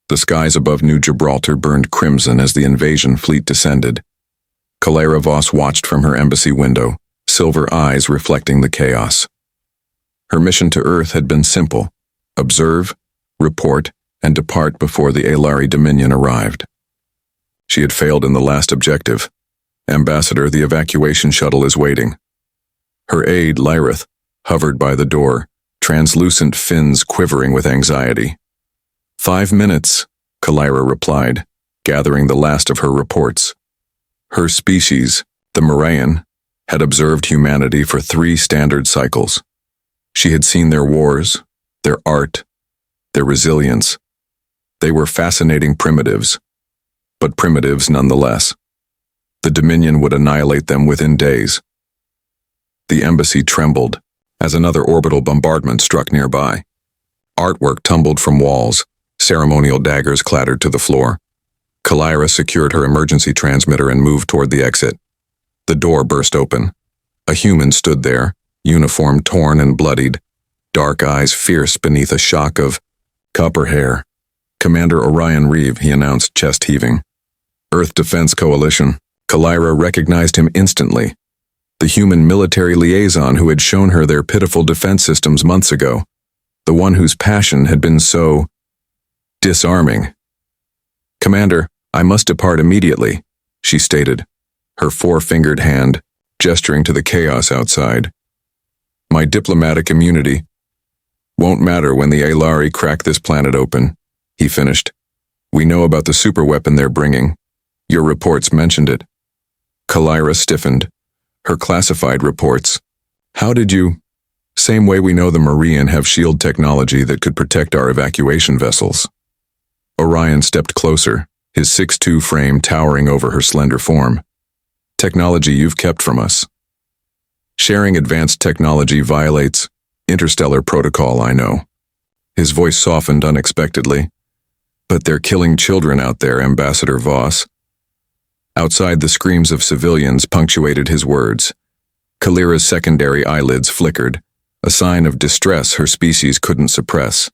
The skies above New Gibraltar burned crimson as the invasion fleet descended. Kalara Voss watched from her embassy window, silver eyes reflecting the chaos. Her mission to Earth had been simple: observe, report, and depart before the Alari Dominion arrived. She had failed in the last objective. Ambassador, the evacuation shuttle is waiting. Her aide, Lyrith, hovered by the door, translucent fins quivering with anxiety. 5 minutes, Kalara replied, gathering the last of her reports. Her species, the Moraean, had observed humanity for 3 standard cycles. She had seen their wars, their art, their resilience. They were fascinating primitives, but primitives nonetheless. The Dominion would annihilate them within days. The embassy trembled as another orbital bombardment struck nearby. Artwork tumbled from walls, ceremonial daggers clattered to the floor. Kalara secured her emergency transmitter and moved toward the exit. The door burst open. A human stood there, uniform torn and bloodied, dark eyes fierce beneath a shock of copper hair. Commander Orion Reeve, he announced, chest heaving. Earth Defense Coalition. Kalara recognized him instantly. The human military liaison who had shown her their pitiful defense systems months ago. The one whose passion had been so disarming. Commander, I must depart immediately, she stated, her 4-fingered hand gesturing to the chaos outside. My diplomatic immunity won't matter when the Alari crack this planet open, he finished. We know about the superweapon they're bringing. Your reports mentioned it. Kalara stiffened. Her classified reports. How did you? Same way we know the Moraean have shield technology that could protect our evacuation vessels. Orion stepped closer, his 6'2" frame towering over her slender form. Technology you've kept from us. Sharing advanced technology violates interstellar protocol, I know. His voice softened unexpectedly. But they're killing children out there, Ambassador Voss. Outside, the screams of civilians punctuated his words. Kalira's secondary eyelids flickered, a sign of distress her species couldn't suppress.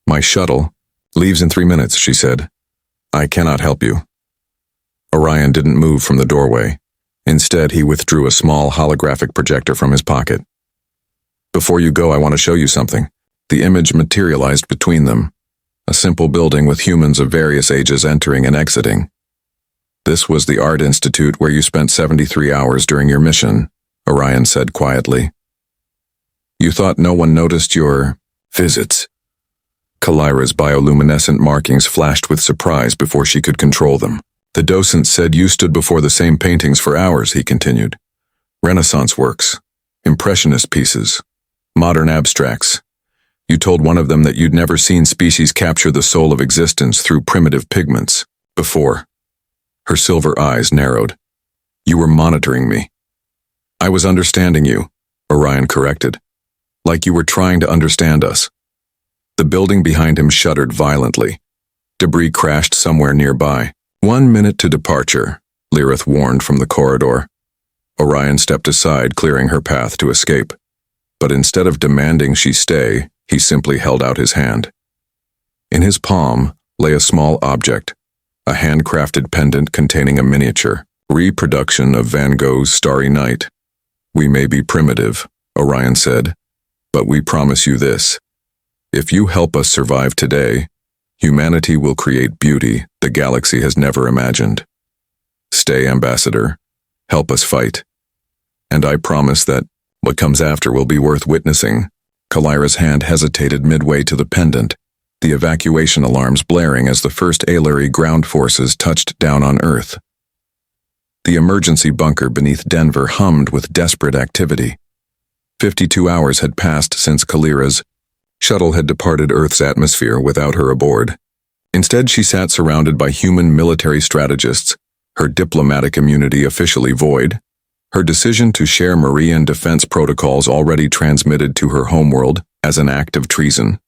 My shuttle leaves in 3 minutes, she said. I cannot help you. Orion didn't move from the doorway. Instead, he withdrew a small holographic projector from his pocket. Before you go, I want to show you something. The image materialized between them. A simple building with humans of various ages entering and exiting. This was the Art Institute where you spent 73 hours during your mission, Orion said quietly. You thought no one noticed your visits. Kalira's bioluminescent markings flashed with surprise before she could control them. The docent said you stood before the same paintings for hours, he continued. Renaissance works, Impressionist pieces, modern abstracts. You told one of them that you'd never seen species capture the soul of existence through primitive pigments before. Her silver eyes narrowed. You were monitoring me. I was understanding you, Orion corrected. Like you were trying to understand us. The building behind him shuddered violently. Debris crashed somewhere nearby. 1 minute to departure, Lyrith warned from the corridor. Orion stepped aside, clearing her path to escape. But instead of demanding she stay, he simply held out his hand. In his palm lay a small object, a handcrafted pendant containing a miniature reproduction of Van Gogh's Starry Night. We may be primitive, Orion said, but we promise you this. If you help us survive today, humanity will create beauty the galaxy has never imagined. Stay, Ambassador. Help us fight. And I promise that what comes after will be worth witnessing. Kalira's hand hesitated midway to the pendant, the evacuation alarms blaring as the first Alari ground forces touched down on Earth. The emergency bunker beneath Denver hummed with desperate activity. 52 hours had passed since Kalira's shuttle had departed Earth's atmosphere without her aboard. Instead, she sat surrounded by human military strategists, her diplomatic immunity officially void, her decision to share Moraean defense protocols already transmitted to her homeworld as an act of treason.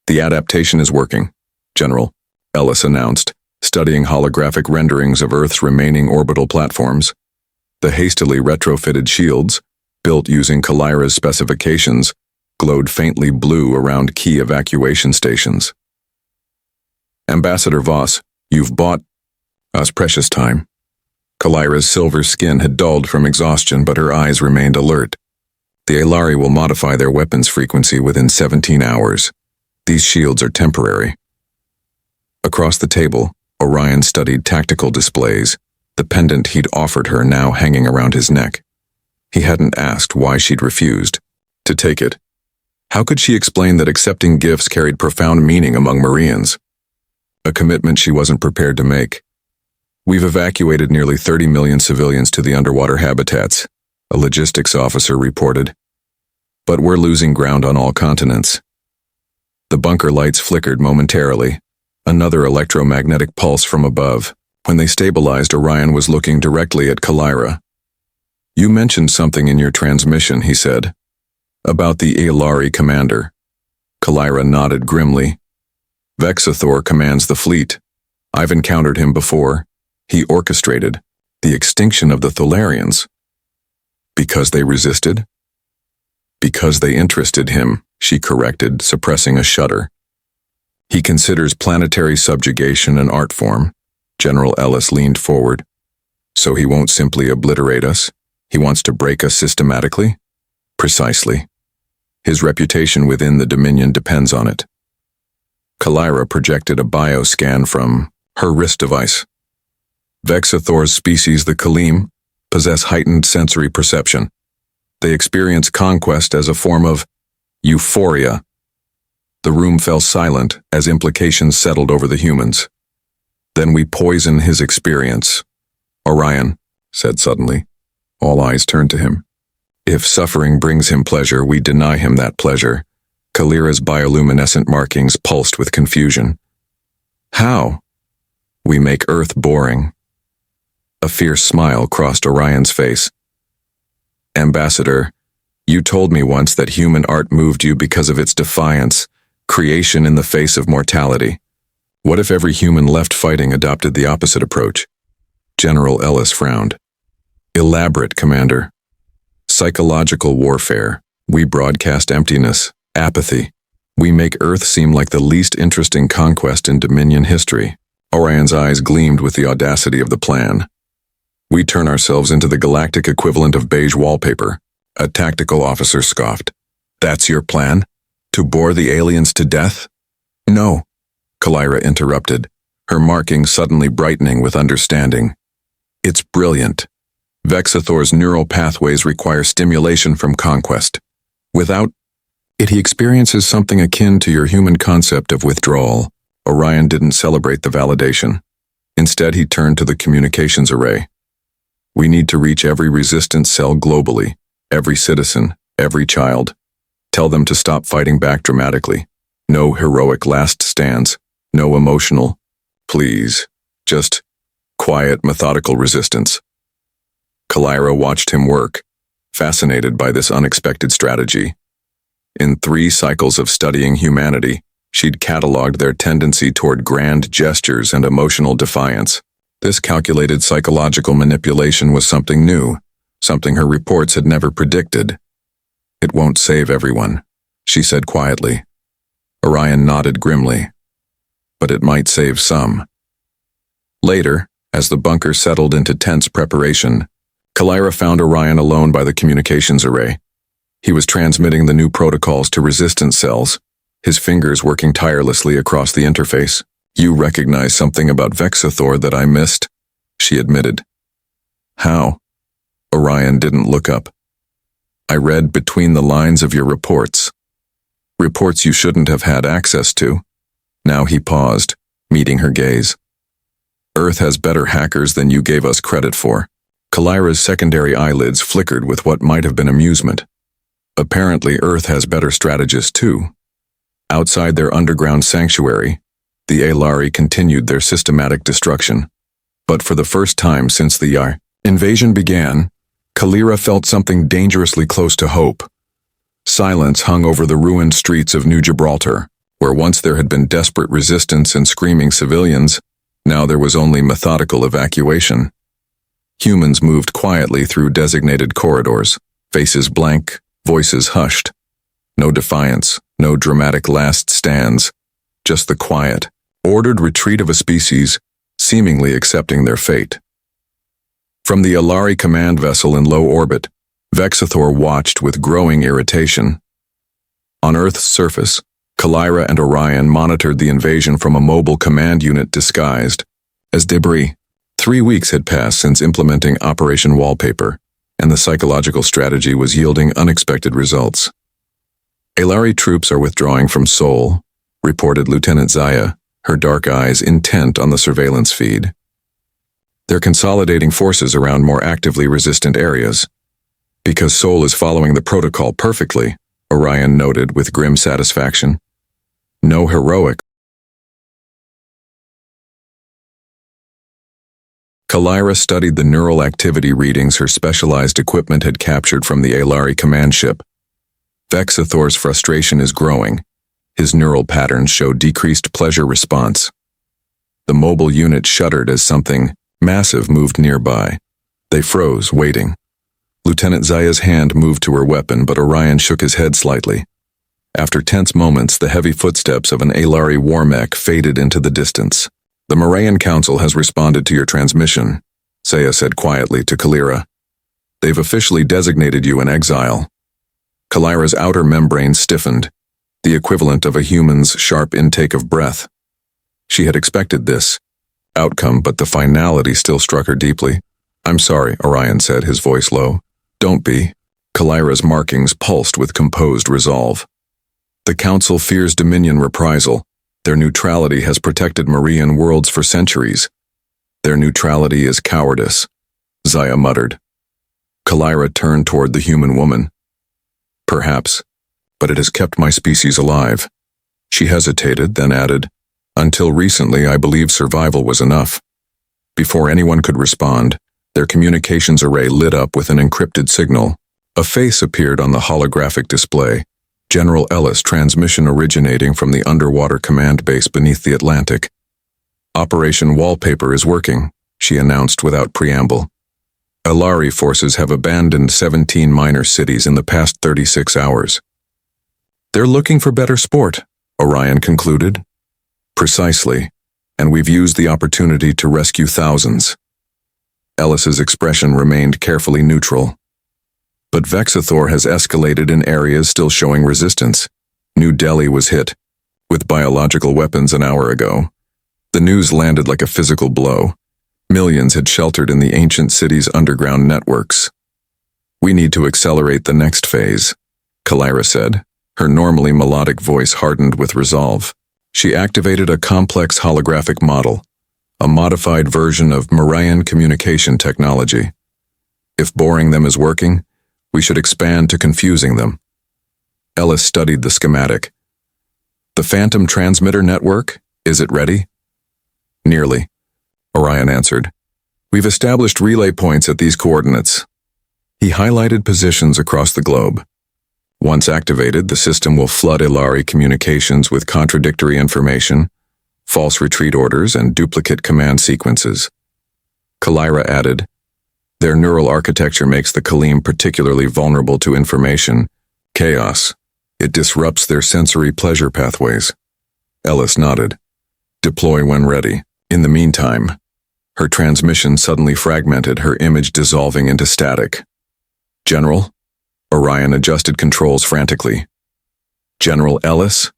The adaptation is working, General Ellis announced, studying holographic renderings of Earth's remaining orbital platforms. The hastily retrofitted shields, built using Kalira's specifications, glowed faintly blue around key evacuation stations. Ambassador Voss, you've bought us precious time. Kalira's silver skin had dulled from exhaustion, but her eyes remained alert. The Alari will modify their weapons frequency within 17 hours. These shields are temporary. Across the table, Orion studied tactical displays, the pendant he'd offered her now hanging around his neck. He hadn't asked why she'd refused to take it. How could she explain that accepting gifts carried profound meaning among Marians? A commitment she wasn't prepared to make. We've evacuated nearly 30 million civilians to the underwater habitats, a logistics officer reported. But we're losing ground on all continents. The bunker lights flickered momentarily, another electromagnetic pulse from above. When they stabilized, Orion was looking directly at Kalira. You mentioned something in your transmission, he said. About the Alari commander. Kalira nodded grimly. Vexathor commands the fleet. I've encountered him before. He orchestrated the extinction of the Tholarians. Because they resisted? Because they interested him, she corrected, suppressing a shudder. He considers planetary subjugation an art form. General Ellis leaned forward. So he won't simply obliterate us? He wants to break us systematically? Precisely. His reputation within the Dominion depends on it. Kalira projected a bioscan from her wrist device. Vexathor's species, the Kalim, possess heightened sensory perception. They experience conquest as a form of euphoria. The room fell silent as implications settled over the humans. Then we poison his experience. Orion said suddenly. All eyes turned to him. If suffering brings him pleasure, we deny him that pleasure. Kalira's bioluminescent markings pulsed with confusion. How? We make Earth boring. A fierce smile crossed Orion's face. Ambassador, you told me once that human art moved you because of its defiance, creation in the face of mortality. What if every human left fighting adopted the opposite approach? General Ellis frowned. Elaborate, Commander. Psychological warfare. We broadcast emptiness, apathy. We make Earth seem like the least interesting conquest in Dominion history. Orion's eyes gleamed with the audacity of the plan. We turn ourselves into the galactic equivalent of beige wallpaper, a tactical officer scoffed. That's your plan? To bore the aliens to death? No, Kalira interrupted, her markings suddenly brightening with understanding. It's brilliant. Vexathor's neural pathways require stimulation from conquest. Without it, he experiences something akin to your human concept of withdrawal. Orion didn't celebrate the validation. Instead, he turned to the communications array. We need to reach every resistance cell globally, every citizen, every child. Tell them to stop fighting back dramatically. No heroic last stands, no emotional, please, just quiet, methodical resistance. Kalira watched him work, fascinated by this unexpected strategy. In 3 cycles of studying humanity, she'd cataloged their tendency toward grand gestures and emotional defiance. This calculated psychological manipulation was something new, something her reports had never predicted. It won't save everyone, she said quietly. Orion nodded grimly. But it might save some. Later, as the bunker settled into tense preparation, Kalira found Orion alone by the communications array. He was transmitting the new protocols to resistance cells, his fingers working tirelessly across the interface. You recognize something about Vexathor that I missed, she admitted. How? Orion didn't look up. I read between the lines of your reports. Reports you shouldn't have had access to. Now he paused, meeting her gaze. Earth has better hackers than you gave us credit for. Kalira's secondary eyelids flickered with what might have been amusement. Apparently Earth has better strategists too. Outside their underground sanctuary, the Alari continued their systematic destruction. But for the first time since the invasion began, Kalira felt something dangerously close to hope. Silence hung over the ruined streets of New Gibraltar, where once there had been desperate resistance and screaming civilians, now there was only methodical evacuation. Humans moved quietly through designated corridors, faces blank, voices hushed. No defiance, no dramatic last stands, just the quiet, ordered retreat of a species, seemingly accepting their fate. From the Alari command vessel in low orbit, Vexathor watched with growing irritation. On Earth's surface, Kalira and Orion monitored the invasion from a mobile command unit disguised as debris. 3 weeks had passed since implementing Operation Wallpaper, and the psychological strategy was yielding unexpected results. Alari troops are withdrawing from Sol, reported Lieutenant Zaya, her dark eyes intent on the surveillance feed. They're consolidating forces around more actively resistant areas. Because Sol is following the protocol perfectly, Orion noted with grim satisfaction. No heroic. Kalira studied the neural activity readings her specialized equipment had captured from the Alari command ship. Vexathor's frustration is growing. His neural patterns show decreased pleasure response. The mobile unit shuddered as something massive moved nearby. They froze, waiting. Lieutenant Zaya's hand moved to her weapon, but Orion shook his head slightly. After tense moments, the heavy footsteps of an Alari war mech faded into the distance. The Morayan Council has responded to your transmission, Zaya said quietly to Kalira. They've officially designated you an exile. Kalira's outer membrane stiffened, the equivalent of a human's sharp intake of breath. She had expected this outcome, but the finality still struck her deeply. I'm sorry, Orion said, his voice low. Don't be. Kalira's markings pulsed with composed resolve. The Council fears Dominion reprisal. Their neutrality has protected Marian worlds for centuries. Their neutrality is cowardice, Zaya muttered. Kalira turned toward the human woman. Perhaps, but it has kept my species alive. She hesitated, then added, Until recently I believed survival was enough. Before anyone could respond, their communications array lit up with an encrypted signal. A face appeared on the holographic display. General Ellis transmission originating from the underwater command base beneath the Atlantic. Operation Wallpaper is working, she announced without preamble. Alari forces have abandoned 17 minor cities in the past 36 hours. They're looking for better sport, Orion concluded. Precisely, and we've used the opportunity to rescue thousands. Ellis's expression remained carefully neutral. But Vexathor has escalated in areas still showing resistance. New Delhi was hit with biological weapons an hour ago. The news landed like a physical blow. Millions had sheltered in the ancient city's underground networks. We need to accelerate the next phase, Kalira said, her normally melodic voice hardened with resolve. She activated a complex holographic model, a modified version of Morayan communication technology. If boring them is working, we should expand to confusing them. Ellis studied the schematic. The Phantom Transmitter Network, is it ready? Nearly, Orion answered. We've established relay points at these coordinates. He highlighted positions across the globe. Once activated, the system will flood Alari communications with contradictory information, false retreat orders, and duplicate command sequences. Kalira added, Their neural architecture makes the Kalim particularly vulnerable to information chaos. It disrupts their sensory pleasure pathways. Ellis nodded. Deploy when ready. In the meantime, her transmission suddenly fragmented, her image dissolving into static. General? Orion adjusted controls frantically. General Ellis?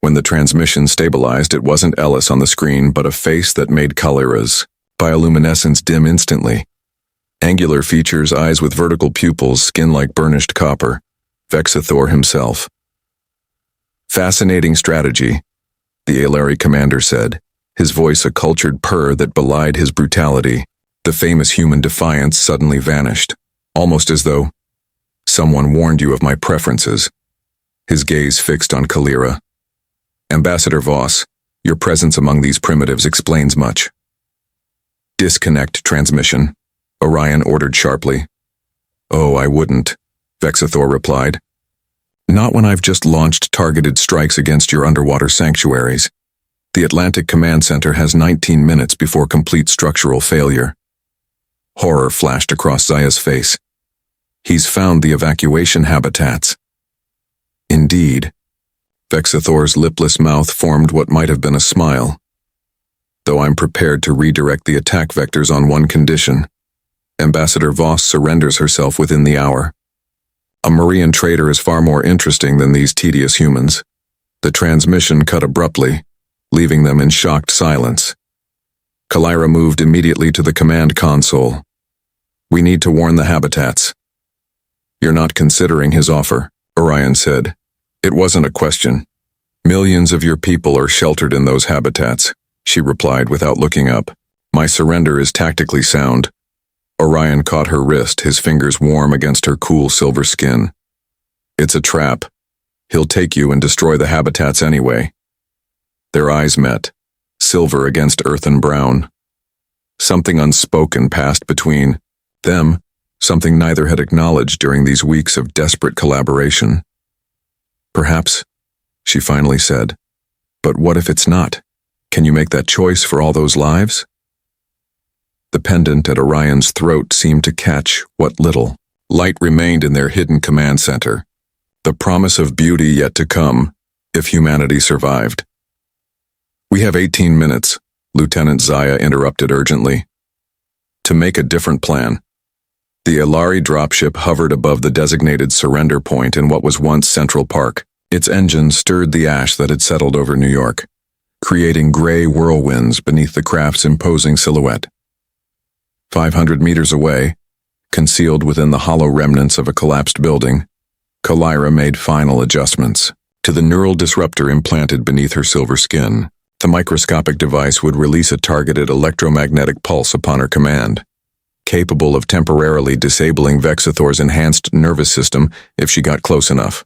When the transmission stabilized, it wasn't Ellis on the screen, but a face that made Kalira's bioluminescence dim instantly. Angular features, eyes with vertical pupils, skin like burnished copper. Vexathor himself. Fascinating strategy, the Alari commander said, his voice a cultured purr that belied his brutality. The famous human defiance suddenly vanished, almost as though someone warned you of my preferences. His gaze fixed on Kalira. Ambassador Voss, your presence among these primitives explains much. Disconnect transmission, Orion ordered sharply. Oh, I wouldn't, Vexathor replied. Not when I've just launched targeted strikes against your underwater sanctuaries. The Atlantic Command Center has 19 minutes before complete structural failure. Horror flashed across Zaya's face. He's found the evacuation habitats. Indeed. Vexithor's lipless mouth formed what might have been a smile. Though I'm prepared to redirect the attack vectors on one condition. Ambassador Voss surrenders herself within the hour. A Marian trader is far more interesting than these tedious humans. The transmission cut abruptly, leaving them in shocked silence. Kalira moved immediately to the command console. We need to warn the habitats. You're not considering his offer, Orion said. It wasn't a question. Millions of your people are sheltered in those habitats, she replied without looking up. My surrender is tactically sound. Orion caught her wrist, his fingers warm against her cool silver skin. It's a trap. He'll take you and destroy the habitats anyway. Their eyes met, silver against earthen brown. Something unspoken passed between them, something neither had acknowledged during these weeks of desperate collaboration. Perhaps, she finally said. But what if it's not? Can you make that choice for all those lives? The pendant at Orion's throat seemed to catch what little light remained in their hidden command center. The promise of beauty yet to come, if humanity survived. We have 18 minutes, Lieutenant Zaya interrupted urgently. To make a different plan. The Ilari dropship hovered above the designated surrender point in what was once Central Park. Its engine stirred the ash that had settled over New York, creating gray whirlwinds beneath the craft's imposing silhouette. 500 meters away, concealed within the hollow remnants of a collapsed building, Kalira made final adjustments to the neural disruptor implanted beneath her silver skin. The microscopic device would release a targeted electromagnetic pulse upon her command, capable of temporarily disabling Vexithor's enhanced nervous system if she got close enough.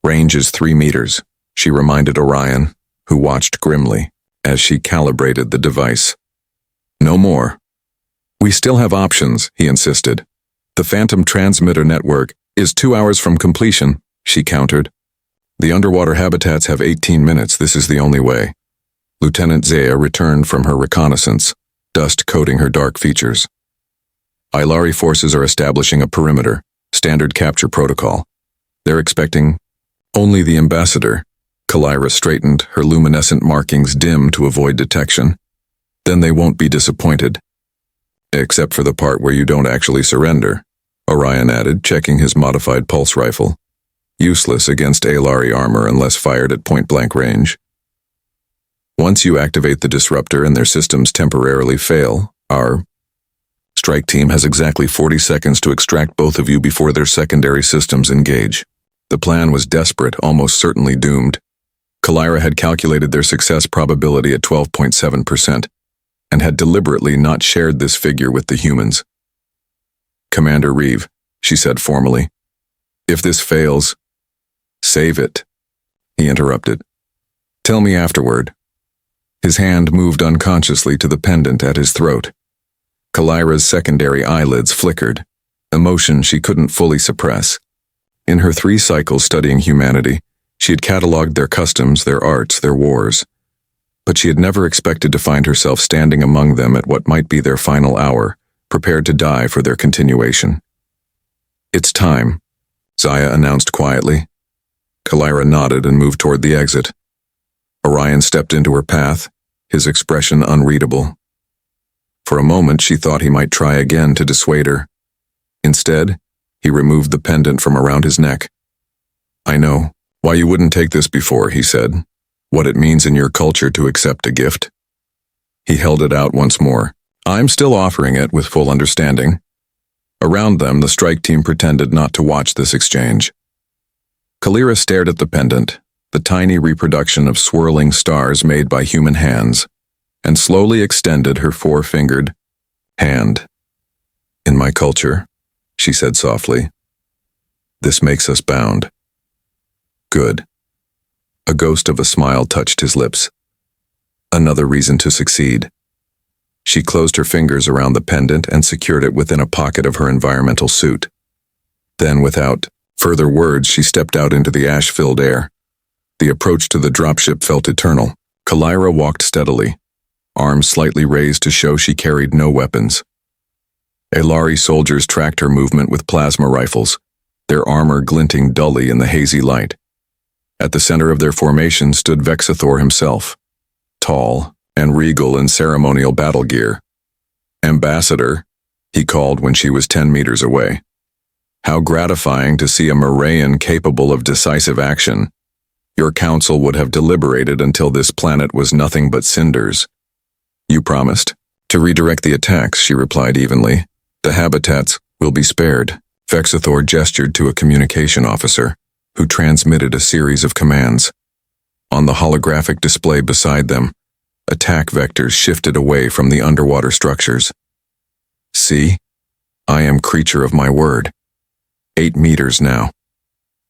Range is 3 meters, she reminded Orion, who watched grimly as she calibrated the device. No more. We still have options, he insisted. The Phantom transmitter network is 2 hours from completion, she countered. The underwater habitats have 18 minutes, this is the only way. Lieutenant Zaya returned from her reconnaissance, dust coating her dark features. Ilari forces are establishing a perimeter, standard capture protocol. They're expecting only the ambassador. Kalira straightened, her luminescent markings dim to avoid detection. Then they won't be disappointed. Except for the part where you don't actually surrender, Orion added, checking his modified pulse rifle. Useless against Ilari armor unless fired at point-blank range. Once you activate the disruptor and their systems temporarily fail, our strike team has exactly 40 seconds to extract both of you before their secondary systems engage. The plan was desperate, almost certainly doomed. Kalira had calculated their success probability at 12.7%, and had deliberately not shared this figure with the humans. Commander Reeve, she said formally, if this fails, save it, he interrupted. Tell me afterward. His hand moved unconsciously to the pendant at his throat. Kalira's secondary eyelids flickered, emotion she couldn't fully suppress. In her 3 cycles studying humanity, she had catalogued their customs, their arts, their wars. But she had never expected to find herself standing among them at what might be their final hour, prepared to die for their continuation. It's time, Zaya announced quietly. Kalira nodded and moved toward the exit. Orion stepped into her path, his expression unreadable. For a moment she thought he might try again to dissuade her. Instead, he removed the pendant from around his neck. I know why you wouldn't take this before, he said. What it means in your culture to accept a gift. He held it out once more. I'm still offering it with full understanding. Around them, the strike team pretended not to watch this exchange. Kalira stared at the pendant, the tiny reproduction of swirling stars made by human hands, and slowly extended her 4-fingered hand. In my culture, she said softly, this makes us bound. Good. A ghost of a smile touched his lips. Another reason to succeed. She closed her fingers around the pendant and secured it within a pocket of her environmental suit. Then, without further words, she stepped out into the ash-filled air. The approach to the dropship felt eternal. Kalira walked steadily, arms slightly raised to show she carried no weapons. Ilari soldiers tracked her movement with plasma rifles, their armor glinting dully in the hazy light. At the center of their formation stood Vexathor himself, tall and regal in ceremonial battle gear. "Ambassador," he called when she was 10 meters away. "How gratifying to see a Moraean capable of decisive action. Your council would have deliberated until this planet was nothing but cinders." "You promised to redirect the attacks," she replied evenly. "The habitats will be spared." Vexathor gestured to a communication officer, who transmitted a series of commands. On the holographic display beside them, attack vectors shifted away from the underwater structures. "See? I am creature of my word. 8 meters now."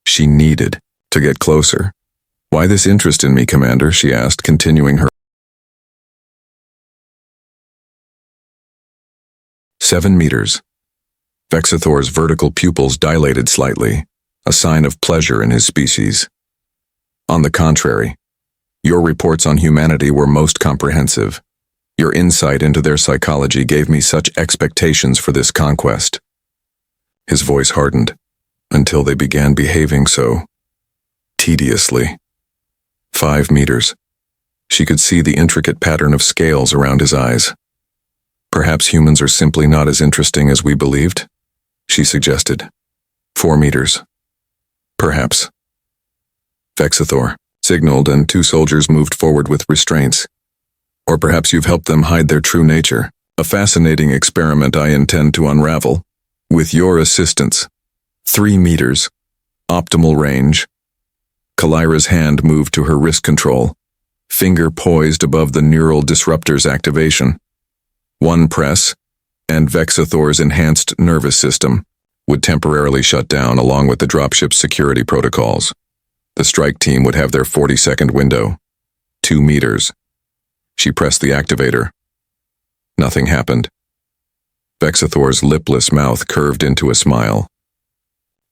She needed to get closer. "Why this interest in me, Commander?" she asked, continuing her 7 meters. Vexathor's vertical pupils dilated slightly, a sign of pleasure in his species. "On the contrary, your reports on humanity were most comprehensive. Your insight into their psychology gave me such expectations for this conquest." His voice hardened, until they began behaving so tediously. 5 meters. She could see the intricate pattern of scales around his eyes. "Perhaps humans are simply not as interesting as we believed," she suggested. 4 meters. "Perhaps." Vexathor signaled, and 2 soldiers moved forward with restraints. "Or perhaps you've helped them hide their true nature. A fascinating experiment I intend to unravel, with your assistance." 3 meters. Optimal range. Kalira's hand moved to her wrist control, finger poised above the neural disruptor's activation. One press, and Vexathor's enhanced nervous system would temporarily shut down along with the dropship's security protocols. The strike team would have their 40-second window. 2 meters. She pressed the activator. Nothing happened. Vexathor's lipless mouth curved into a smile.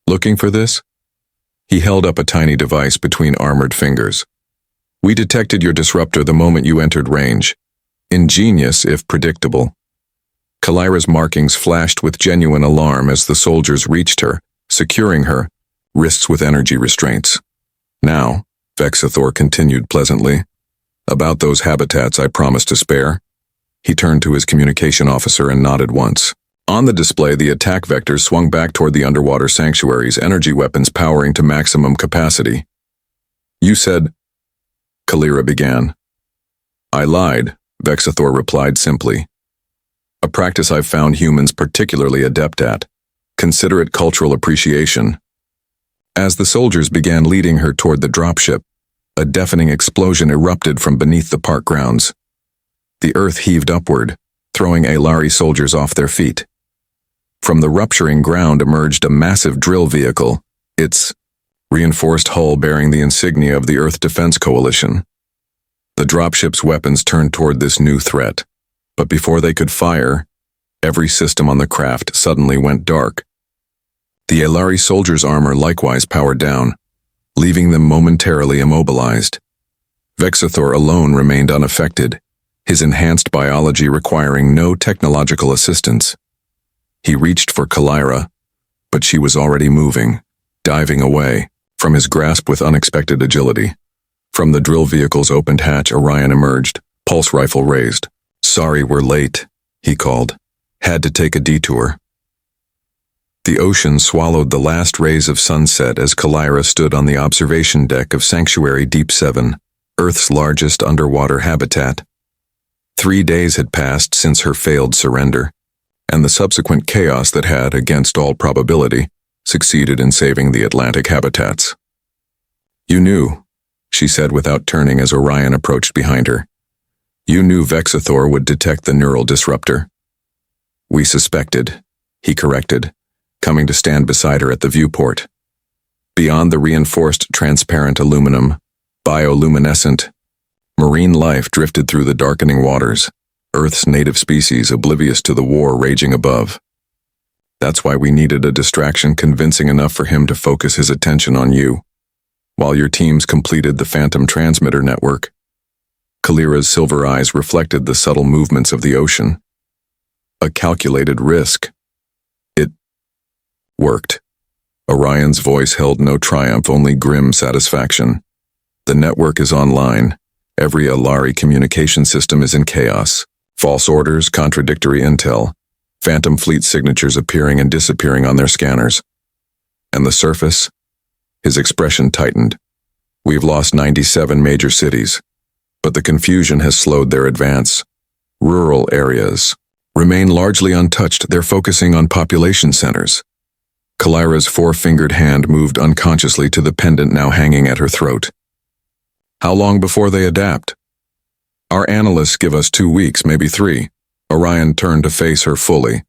"Looking for this?" He held up a tiny device between armored fingers. "We detected your disruptor the moment you entered range. Ingenious, if predictable." Kalira's markings flashed with genuine alarm as the soldiers reached her, securing her, wrists with energy restraints. "Now," Vexathor continued pleasantly, "about those habitats I promised to spare." He turned to his communication officer and nodded once. On the display, the attack vectors swung back toward the underwater sanctuaries, energy weapons powering to maximum capacity. "You said—" Kalira began. "I lied," Vexathor replied simply. "A practice I've found humans particularly adept at. Consider it cultural appreciation." As the soldiers began leading her toward the dropship, a deafening explosion erupted from beneath the park grounds. The earth heaved upward, throwing Alari soldiers off their feet. From the rupturing ground emerged a massive drill vehicle, its reinforced hull bearing the insignia of the Earth Defense Coalition. The dropship's weapons turned toward this new threat, but before they could fire, every system on the craft suddenly went dark. The Alari soldiers' armor likewise powered down, leaving them momentarily immobilized. Vexathor alone remained unaffected, his enhanced biology requiring no technological assistance. He reached for Kalira, but she was already moving, diving away from his grasp with unexpected agility. From the drill vehicle's opened hatch, Orion emerged, pulse rifle raised. "Sorry we're late," he called. "Had to take a detour." The ocean swallowed the last rays of sunset as Kalira stood on the observation deck of Sanctuary Deep 7, Earth's largest underwater habitat. 3 days had passed since her failed surrender, and the subsequent chaos that had, against all probability, succeeded in saving the Atlantic habitats. "You knew," she said without turning as Orion approached behind her. "You knew Vexathor would detect the neural disruptor." "We suspected," he corrected, coming to stand beside her at the viewport. Beyond the reinforced transparent aluminum, bioluminescent, marine life drifted through the darkening waters, Earth's native species oblivious to the war raging above. That's why we needed a distraction convincing enough for him to focus his attention on you, while your teams completed the Phantom transmitter network. Kalira's silver eyes reflected the subtle movements of the ocean. A calculated risk. It worked. Orion's voice held no triumph, only grim satisfaction. The network is online. Every Alari communication system is in chaos. False orders, contradictory intel, phantom fleet signatures appearing and disappearing on their scanners. And the surface? His expression tightened. We've lost 97 major cities, but the confusion has slowed their advance. Rural areas remain largely untouched. They're focusing on population centers. Kalira's four-fingered hand moved unconsciously to the pendant now hanging at her throat. How long before they adapt? Our analysts give us 2 weeks, maybe 3. Orion turned to face her fully.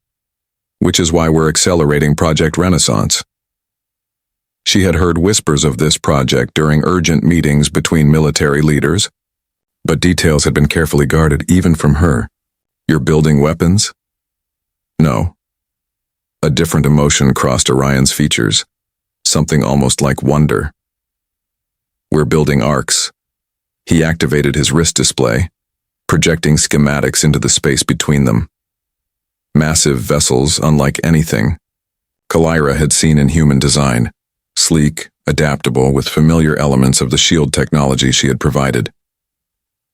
Which is why we're accelerating Project Renaissance. She had heard whispers of this project during urgent meetings between military leaders, but details had been carefully guarded even from her. You're building weapons? No. A different emotion crossed Orion's features, something almost like wonder. We're building arcs. He activated his wrist display, projecting schematics into the space between them. Massive vessels unlike anything Kalira had seen in human design, sleek, adaptable, with familiar elements of the shield technology she had provided.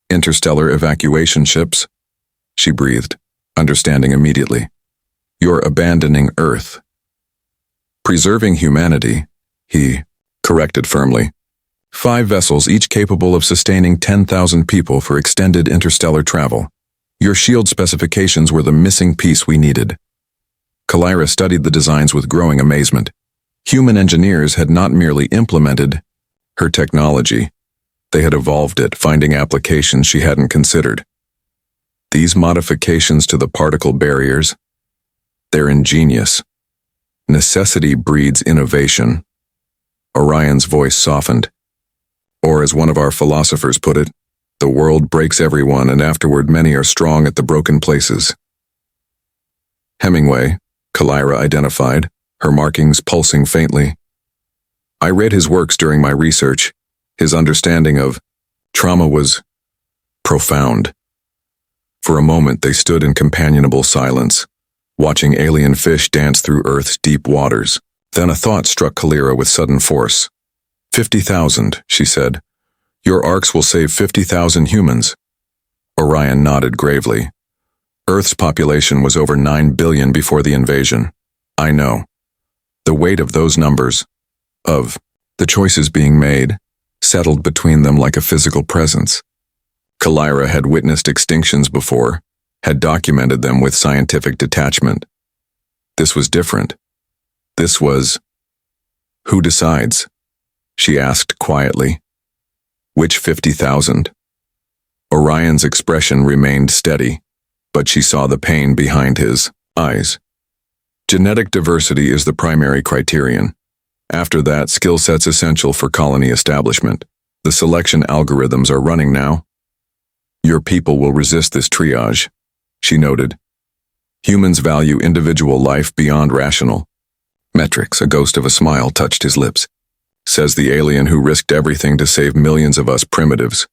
Interstellar evacuation ships, she breathed, understanding immediately. You're abandoning Earth. Preserving humanity, he corrected firmly. 5 vessels, each capable of sustaining 10,000 people for extended interstellar travel. Your shield specifications were the missing piece we needed. Kalira studied the designs with growing amazement. Human engineers had not merely implemented her technology, they had evolved it, finding applications she hadn't considered. These modifications to the particle barriers, they're ingenious. Necessity breeds innovation. Orion's voice softened. Or as one of our philosophers put it, the world breaks everyone and afterward many are strong at the broken places. Hemingway, Kalira identified, her markings pulsing faintly. I read his works during my research. His understanding of trauma was profound. For a moment they stood in companionable silence, watching alien fish dance through Earth's deep waters. Then a thought struck Kalira with sudden force. 50,000, she said. Your arcs will save 50,000 humans. Orion nodded gravely. Earth's population was over 9 billion before the invasion. I know. The weight of those numbers, of the choices being made, settled between them like a physical presence. Kalira had witnessed extinctions before, had documented them with scientific detachment. This was different. This was... Who decides? She asked quietly. Which 50,000? Orion's expression remained steady, but she saw the pain behind his eyes. Genetic diversity is the primary criterion. After that, skill sets essential for colony establishment. The selection algorithms are running now. Your people will resist this triage, she noted. Humans value individual life beyond rational metrics. A ghost of a smile touched his lips. Says the alien who risked everything to save millions of us primitives.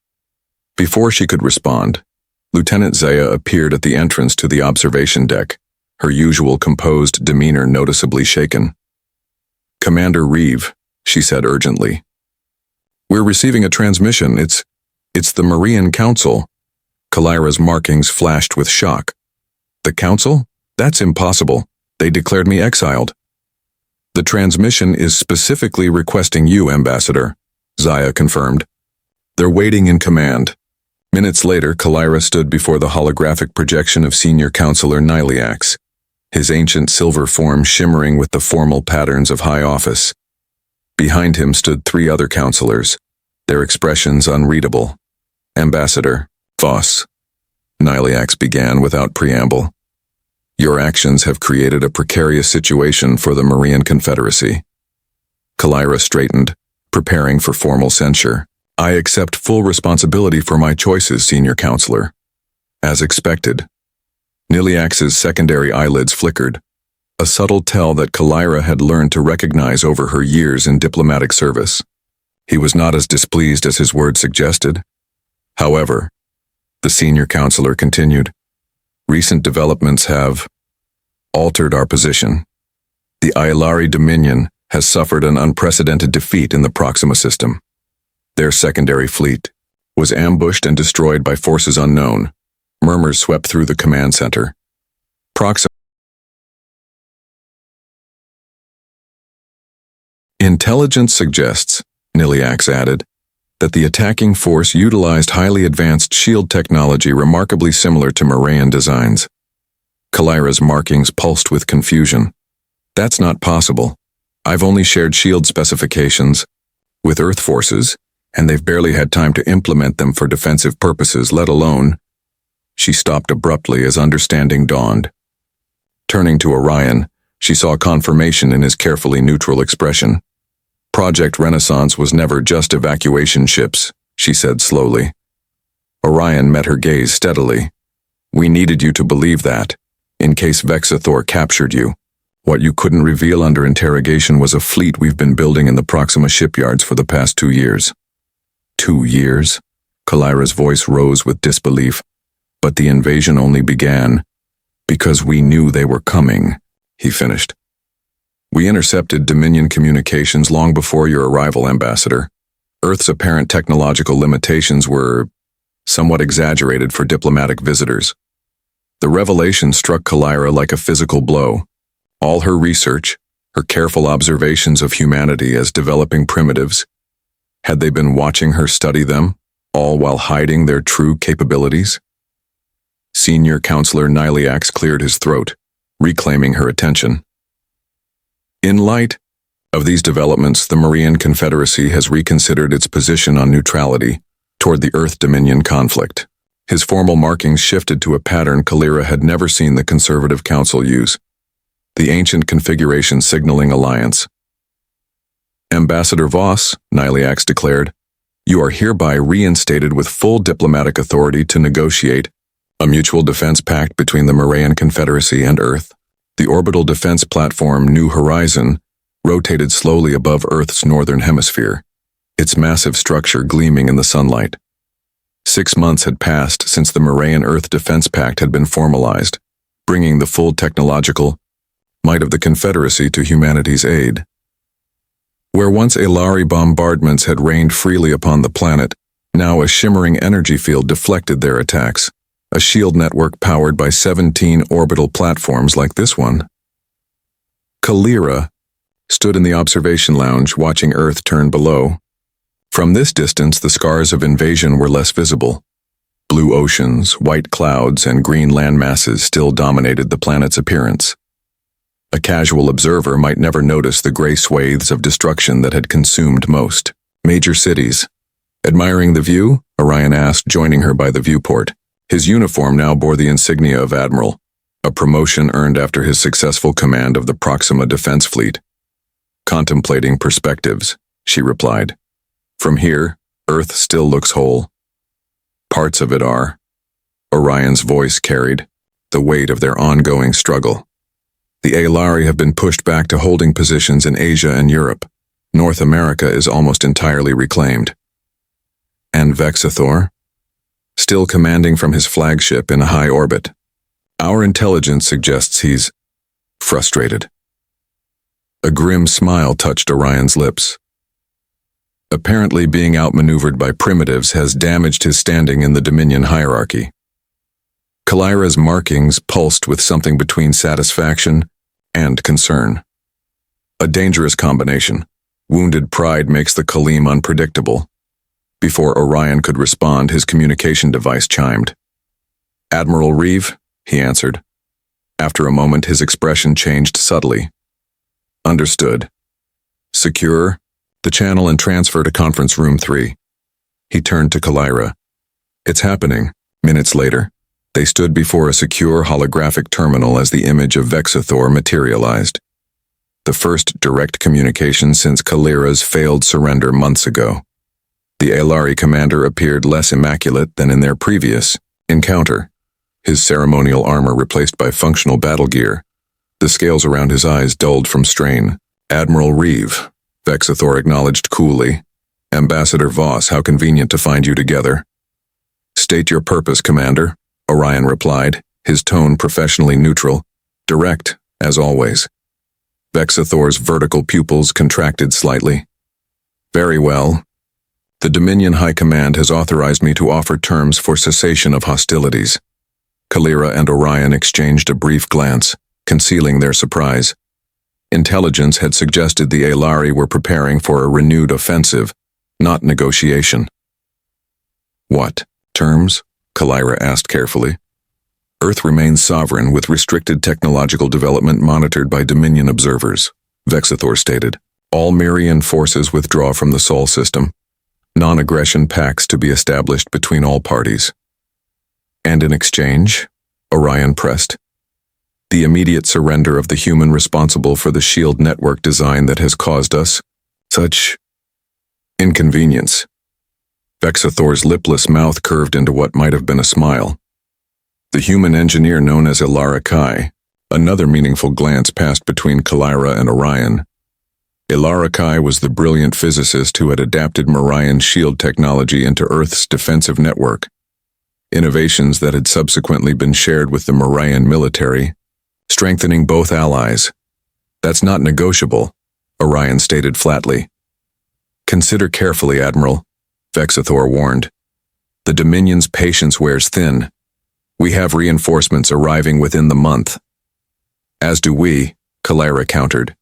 Before she could respond, Lieutenant Zaya appeared at the entrance to the observation deck, her usual composed demeanor noticeably shaken. Commander Reeve, she said urgently. We're receiving a transmission. It's the Marian Council. Kalira's markings flashed with shock. The Council? That's impossible. They declared me exiled. The transmission is specifically requesting you, Ambassador, Zaya confirmed. They're waiting in command. Minutes later, Kalira stood before the holographic projection of Senior Counselor Nyliax, his ancient silver form shimmering with the formal patterns of high office. Behind him stood 3 other counselors, their expressions unreadable. Ambassador, Voss, Nyliax began without preamble. Your actions have created a precarious situation for the Marian Confederacy. Kalira straightened, preparing for formal censure. I accept full responsibility for my choices, Senior Counselor. As expected. Nyliax's secondary eyelids flickered, a subtle tell that Kalira had learned to recognize over her years in diplomatic service. He was not as displeased as his words suggested. However, the Senior Counselor continued, recent developments have altered our position. The Aylari Dominion has suffered an unprecedented defeat in the Proxima system. Their secondary fleet was ambushed and destroyed by forces unknown. Murmurs swept through the command center. Proxima Intelligence suggests, Niliax added, that the attacking force utilized highly advanced shield technology remarkably similar to Moraean designs. Kalira's markings pulsed with confusion. That's not possible. I've only shared shield specifications with Earth forces, and they've barely had time to implement them for defensive purposes, let alone... She stopped abruptly as understanding dawned. Turning to Orion, she saw confirmation in his carefully neutral expression. Project Renaissance was never just evacuation ships, she said slowly. Orion met her gaze steadily. We needed you to believe that, in case Vexathor captured you. What you couldn't reveal under interrogation was a fleet we've been building in the Proxima shipyards for the past 2 years. 2 years? Kalira's voice rose with disbelief. But the invasion only began because we knew they were coming, he finished. We intercepted Dominion communications long before your arrival, Ambassador. Earth's apparent technological limitations were somewhat exaggerated for diplomatic visitors. The revelation struck Kalira like a physical blow. All her research, her careful observations of humanity as developing primitives, had they been watching her study them, all while hiding their true capabilities? Senior Counselor Niliax cleared his throat, reclaiming her attention. In light of these developments, the Moraean Confederacy has reconsidered its position on neutrality toward the Earth-Dominion conflict. His formal markings shifted to a pattern Kalira had never seen the Conservative Council use, the ancient configuration signaling alliance. Ambassador Voss, Niliax declared, you are hereby reinstated with full diplomatic authority to negotiate a mutual defense pact between the Moraean Confederacy and Earth. The orbital defense platform New Horizon rotated slowly above Earth's northern hemisphere, its massive structure gleaming in the sunlight. 6 months had passed since the Moraean Earth Defense Pact had been formalized, bringing the full technological might of the Confederacy to humanity's aid. Where once Alari bombardments had rained freely upon the planet, now a shimmering energy field deflected their attacks. A shield network powered by 17 orbital platforms like this one. Kalira stood in the observation lounge watching Earth turn below. From this distance, the scars of invasion were less visible. Blue oceans, white clouds, and green landmasses still dominated the planet's appearance. A casual observer might never notice the gray swathes of destruction that had consumed most major cities. Admiring the view, Orion asked, joining her by the viewport. His uniform now bore the insignia of Admiral, a promotion earned after his successful command of the Proxima Defense Fleet. Contemplating perspectives, she replied. From here, Earth still looks whole. Parts of it are. Orion's voice carried the weight of their ongoing struggle. The Alari have been pushed back to holding positions in Asia and Europe. North America is almost entirely reclaimed. And Vexathor? Still commanding from his flagship in a high orbit. Our intelligence suggests he's frustrated. A grim smile touched Orion's lips. Apparently being outmaneuvered by primitives has damaged his standing in the Dominion hierarchy. Kalira's markings pulsed with something between satisfaction and concern. A dangerous combination. Wounded pride makes the Kalim unpredictable. Before Orion could respond, his communication device chimed. Admiral Reeve, he answered. After a moment, his expression changed subtly. Understood. Secure the channel and transfer to conference room 3. He turned to Kalira. It's happening. Minutes later, they stood before a secure holographic terminal as the image of Vexathor materialized. The first direct communication since Kalira's failed surrender months ago. The Alari commander appeared less immaculate than in their previous encounter, his ceremonial armor replaced by functional battle gear. The scales around his eyes dulled from strain. Admiral Reeve, Vexathor acknowledged coolly. Ambassador Voss, how convenient to find you together. State your purpose, Commander, Orion replied, his tone professionally neutral, direct, as always. Vexathor's vertical pupils contracted slightly. Very well. The Dominion High Command has authorized me to offer terms for cessation of hostilities. Kalira and Orion exchanged a brief glance, concealing their surprise. Intelligence had suggested the Alari were preparing for a renewed offensive, not negotiation. What terms? Kalira asked carefully. Earth remains sovereign with restricted technological development monitored by Dominion observers, Vexathor stated. All Mirian forces withdraw from the Sol system. Non-aggression pacts to be established between all parties. And in exchange, Orion pressed, the immediate surrender of the human responsible for the shield network design that has caused us such inconvenience. Vexathor's lipless mouth curved into what might have been a smile. The human engineer known as Ilara Kai. Another meaningful glance passed between Kalira and Orion. Ilara Kai was the brilliant physicist who had adapted Merian shield technology into Earth's defensive network. Innovations that had subsequently been shared with the Merian military, strengthening both allies. That's not negotiable, Orion stated flatly. Consider carefully, Admiral, Vexathor warned. The Dominion's patience wears thin. We have reinforcements arriving within the month. As do we, Kalira countered.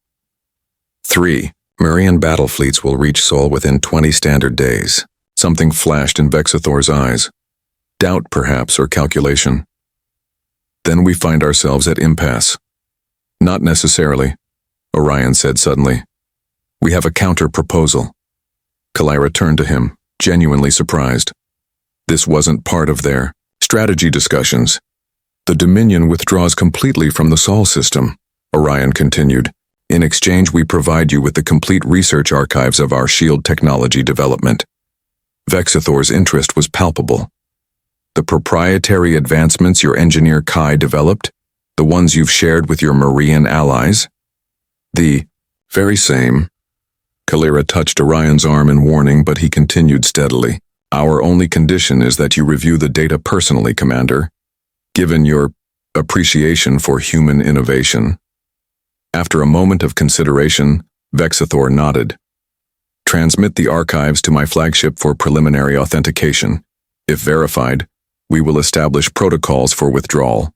3. Merian battle fleets will reach Sol within 20 standard days. Something flashed in Vexathor's eyes. Doubt, perhaps, or calculation. Then we find ourselves at impasse. Not necessarily, Orion said suddenly. We have a counter-proposal. Kalira turned to him, genuinely surprised. This wasn't part of their strategy discussions. The Dominion withdraws completely from the Sol system, Orion continued. In exchange, we provide you with the complete research archives of our shield technology development. Vexathor's interest was palpable. The proprietary advancements your engineer Kai developed, the ones you've shared with your Merian allies? The very same. Kalira touched Orion's arm in warning, but he continued steadily. Our only condition is that you review the data personally, Commander, given your appreciation for human innovation. After a moment of consideration, Vexathor nodded. Transmit the archives to my flagship for preliminary authentication. If verified, we will establish protocols for withdrawal.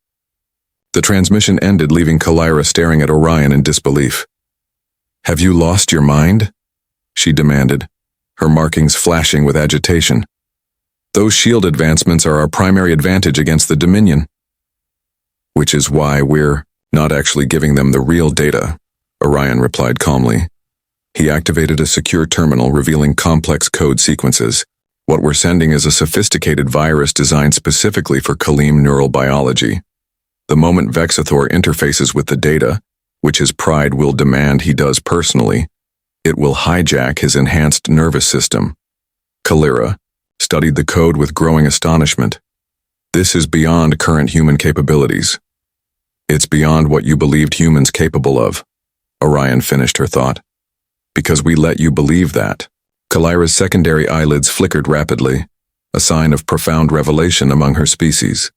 The transmission ended, leaving Kalira staring at Orion in disbelief. Have you lost your mind? She demanded, her markings flashing with agitation. Those shield advancements are our primary advantage against the Dominion. Which is why we're not actually giving them the real data, Orion replied calmly. He activated a secure terminal revealing complex code sequences. What we're sending is a sophisticated virus designed specifically for Kalim neural biology. The moment Vexathor interfaces with the data, which his pride will demand he does personally, it will hijack his enhanced nervous system. Kalira studied the code with growing astonishment. This is beyond current human capabilities. It's beyond what you believed humans capable of, Orion finished her thought. Because we let you believe that. Kalira's secondary eyelids flickered rapidly, a sign of profound revelation among her species.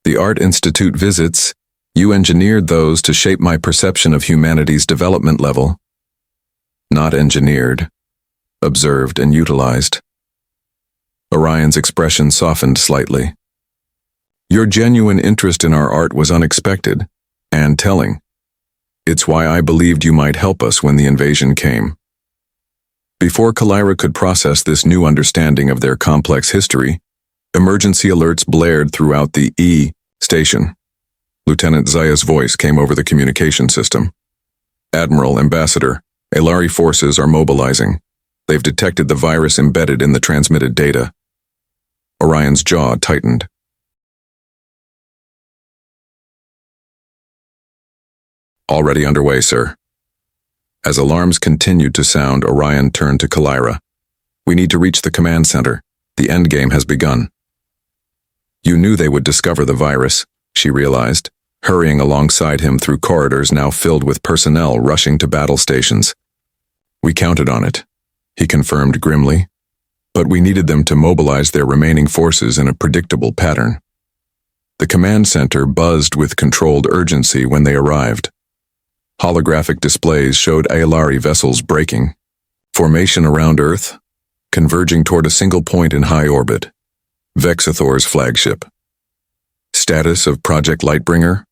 The Art Institute visits, you engineered those to shape my perception of humanity's development level. Not engineered, observed and utilized. Orion's expression softened slightly. Your genuine interest in our art was unexpected and telling. It's why I believed you might help us when the invasion came. Before Kalira could process this new understanding of their complex history, emergency alerts blared throughout the E station. Lieutenant Zaya's voice came over the communication system. Admiral, Ambassador, Alari forces are mobilizing. They've detected the virus embedded in the transmitted data. Orion's jaw tightened. Already underway, sir. As alarms continued to sound, Orion turned to Kalira. We need to reach the command center. The endgame has begun. You knew they would discover the virus, she realized, hurrying alongside him through corridors now filled with personnel rushing to battle stations. We counted on it, he confirmed grimly. But we needed them to mobilize their remaining forces in a predictable pattern. The command center buzzed with controlled urgency when they arrived. Holographic displays showed Aelari vessels braking. Formation around Earth, converging toward a single point in high orbit. Vexathor's flagship. Status of Project Lightbringer?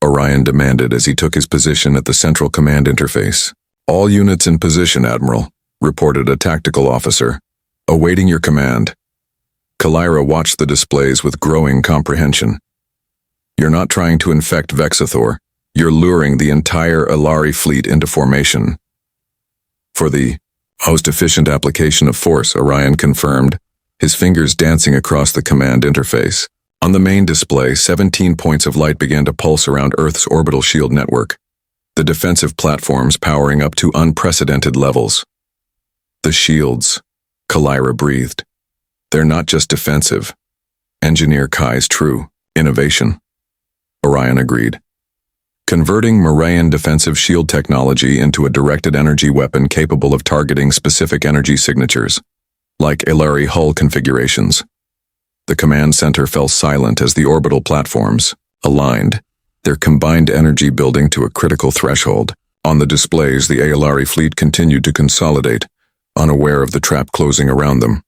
Orion demanded as he took his position at the central command interface. All units in position, Admiral, reported a tactical officer. Awaiting your command. Kalira watched the displays with growing comprehension. You're not trying to infect Vexathor. You're luring the entire Aelari fleet into formation. For the most efficient application of force, Orion confirmed, his fingers dancing across the command interface. On the main display, 17 points of light began to pulse around Earth's orbital shield network, the defensive platforms powering up to unprecedented levels. The shields, Kalira breathed. They're not just defensive. Engineer Kai's true innovation. Orion agreed. Converting Moraean defensive shield technology into a directed energy weapon capable of targeting specific energy signatures, like Aelari hull configurations. The command center fell silent as the orbital platforms aligned, their combined energy building to a critical threshold. On the displays, the Aelari fleet continued to consolidate, unaware of the trap closing around them.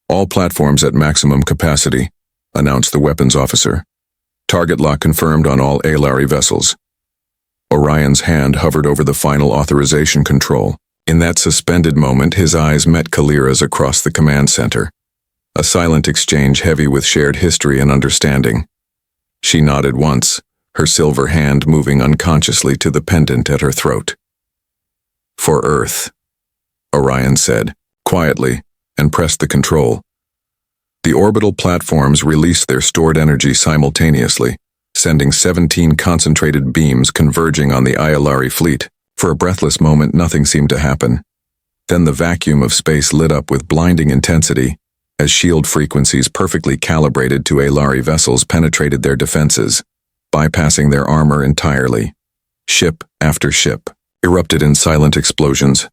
All platforms at maximum capacity, announced the weapons officer. Target lock confirmed on all Aelari vessels. Orion's hand hovered over the final authorization control. In that suspended moment, his eyes met Kalira's across the command center. A silent exchange heavy with shared history and understanding. She nodded once, her silver hand moving unconsciously to the pendant at her throat. For Earth, Orion said, quietly, and pressed the control. The orbital platforms released their stored energy simultaneously, sending 17 concentrated beams converging on the Aelari fleet. For a breathless moment, nothing seemed to happen. Then the vacuum of space lit up with blinding intensity, as shield frequencies perfectly calibrated to Aelari vessels penetrated their defenses, bypassing their armor entirely. Ship after ship erupted in silent explosions,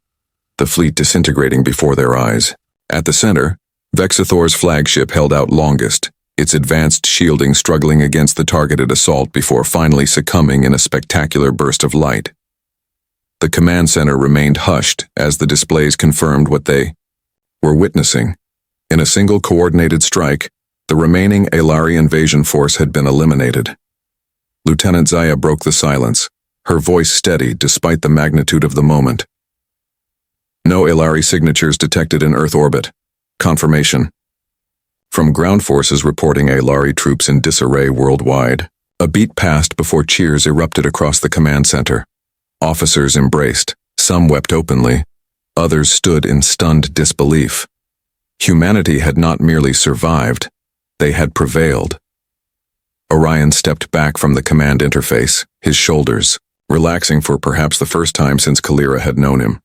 the fleet disintegrating before their eyes. At the center, Vexathor's flagship held out longest, its advanced shielding struggling against the targeted assault before finally succumbing in a spectacular burst of light. The command center remained hushed as the displays confirmed what they were witnessing. In a single coordinated strike, the remaining Aelari invasion force had been eliminated. Lieutenant Zaya broke the silence, her voice steady despite the magnitude of the moment. No Aelari signatures detected in Earth orbit. Confirmation. From ground forces reporting Aelari troops in disarray worldwide, a beat passed before cheers erupted across the command center. Officers embraced, some wept openly, others stood in stunned disbelief. Humanity had not merely survived, they had prevailed. Orion stepped back from the command interface, his shoulders relaxing for perhaps the first time since Kalira had known him.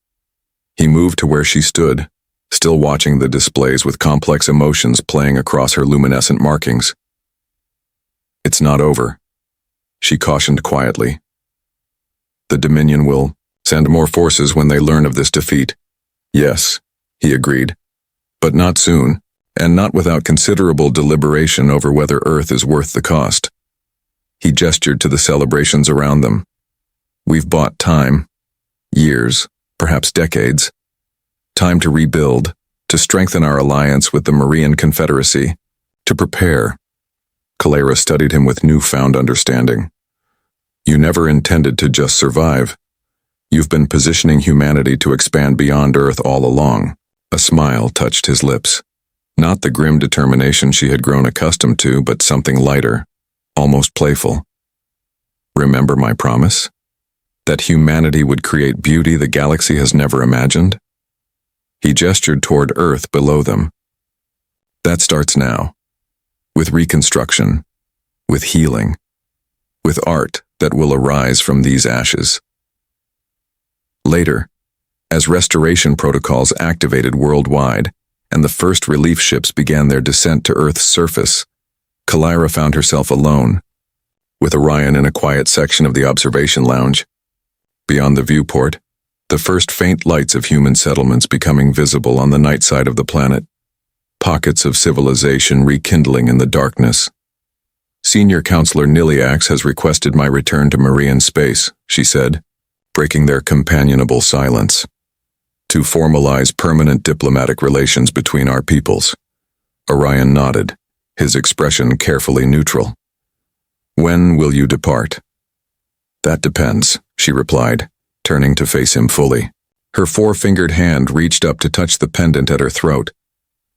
He moved to where she stood, still watching the displays with complex emotions playing across her luminescent markings. It's not over, she cautioned quietly. The Dominion will send more forces when they learn of this defeat. Yes, he agreed, but not soon, and not without considerable deliberation over whether Earth is worth the cost. He gestured to the celebrations around them. We've bought time, years, perhaps decades. Time to rebuild, to strengthen our alliance with the Moraean Confederacy, to prepare. Kalira studied him with newfound understanding. You never intended to just survive. You've been positioning humanity to expand beyond Earth all along. A smile touched his lips. Not the grim determination she had grown accustomed to, but something lighter, almost playful. Remember my promise? That humanity would create beauty the galaxy has never imagined? He gestured toward Earth below them. That starts now. With reconstruction, with healing, with art that will arise from these ashes. Later, as restoration protocols activated worldwide and the first relief ships began their descent to Earth's surface, Kalira found herself alone, with Orion in a quiet section of the observation lounge. Beyond the viewport, the first faint lights of human settlements becoming visible on the night side of the planet, pockets of civilization rekindling in the darkness. Senior Counselor Niliax has requested my return to Moraean space, she said, breaking their companionable silence. To formalize permanent diplomatic relations between our peoples. Orion nodded, his expression carefully neutral. When will you depart? That depends, she replied, turning to face him fully. Her four-fingered hand reached up to touch the pendant at her throat,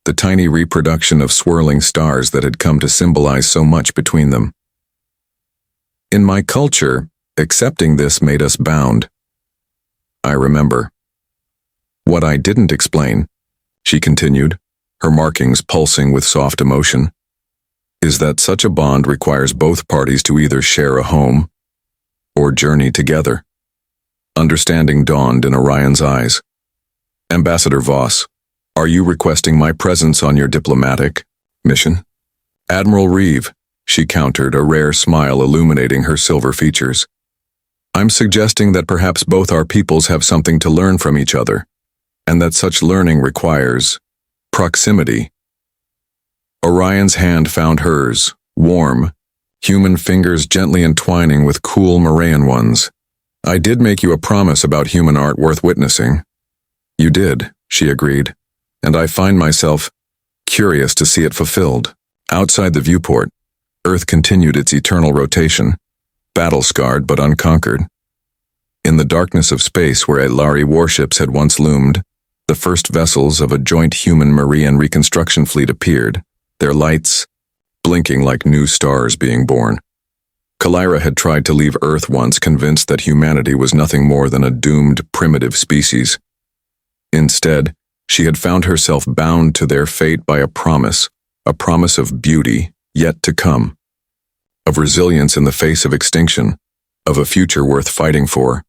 the tiny reproduction of swirling stars that had come to symbolize so much between them. In my culture, accepting this made us bound. I remember. What I didn't explain, she continued, her markings pulsing with soft emotion, is that such a bond requires both parties to either share a home or journey together. Understanding dawned in Orion's eyes. Ambassador Voss, are you requesting my presence on your diplomatic mission? Admiral Reeve, she countered, a rare smile illuminating her silver features. I'm suggesting that perhaps both our peoples have something to learn from each other, and that such learning requires proximity. Orion's hand found hers, warm, human fingers gently entwining with cool Moraean ones. I did make you a promise about human art worth witnessing. You did, she agreed, and I find myself curious to see it fulfilled. Outside the viewport, Earth continued its eternal rotation, battle-scarred but unconquered. In the darkness of space where Atlari warships had once loomed, the first vessels of a joint human-Marian reconstruction fleet appeared, their lights blinking like new stars being born. Kalira had tried to leave Earth once, convinced that humanity was nothing more than a doomed primitive species. Instead, she had found herself bound to their fate by a promise of beauty yet to come, of resilience in the face of extinction, of a future worth fighting for.